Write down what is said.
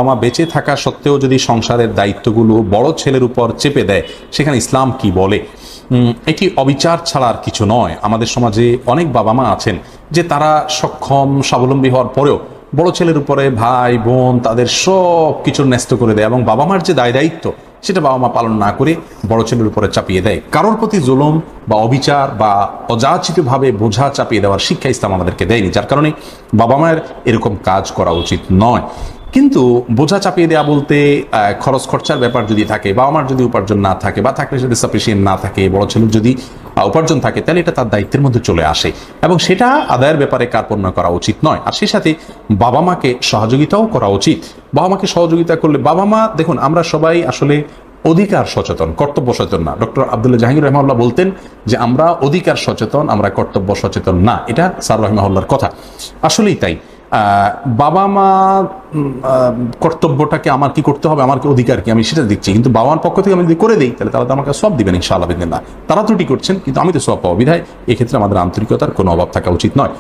মা বেঁচে থাকা সত্ত্বেও যদি সংসারের দায়িত্বগুলো বড় ছেলের উপর চেপে দেয়, সেখানে ইসলাম কি বলে? এটি অবিচার ছাড়া আর কিছু নয়। আমাদের সমাজে অনেক বাবা মা আছেন যে তারা সক্ষম স্বাবলম্বী হওয়ার পরেও বড় ছেলের উপরে ভাই বোন তাদের সব কিছু ন্যস্ত করে দেয়, এবং বাবা মার যে দায় দায়িত্ব সেটা বাবা মা পালন না করে বড় ছেলের উপরে চাপিয়ে দেয়। কারোর প্রতি জুলুম বা অবিচার বা অযাচিতভাবে বোঝা চাপিয়ে দেওয়ার শিক্ষা ইসলাম আমাদেরকে দেয়নি, যার কারণে বাবা মায়ের এরকম কাজ করা উচিত নয়। কিন্তু বোঝা চাপিয়ে দেওয়া বলতে খরচ খরচার ব্যাপার যদি থাকে, বাবা মার যদি উপার্জন না থাকে বা থাকলে যদি সাফিসিয়েন্ট না থাকে, বড় ছেলের যদি উপার্জন থাকে, তাহলে এটা তার দায়িত্বের মধ্যে চলে আসে এবং সেটা আদায়ের ব্যাপারে কার্পণ্য করা উচিত নয়। আর সেই সাথে বাবা মাকে সহযোগিতাও করা উচিত। বাবা মাকে সহযোগিতা করলে বাবা মা, দেখুন আমরা সবাই আসলে অধিকার সচেতন, কর্তব্য সচেতন না। ডক্টর আব্দুল্লাহ জাহাঙ্গীর রহমাল্লাহ বলতেন যে আমরা অধিকার সচেতন, আমরা কর্তব্য সচেতন না। এটা স্যার রহমাল্লাহর কথা, আসলেই তাই। বাবা মা কর্তব্যটাকে আমার কি করতে হবে, আমার কি অধিকার কি, আমি সেটা দিচ্ছি, কিন্তু বাবা মার পক্ষ থেকে আমি যদি করে দিই তাহলে তারা তো আমাকে সব দিবেন ইনশাআল্লাহ বিদিনিল্লাহ। তারা ত্রুটি করছেন কিন্তু আমি তো সব পাবো, বিধায় এক্ষেত্রে আমাদের আন্তরিকতার কোনো অভাব থাকা উচিত নয়।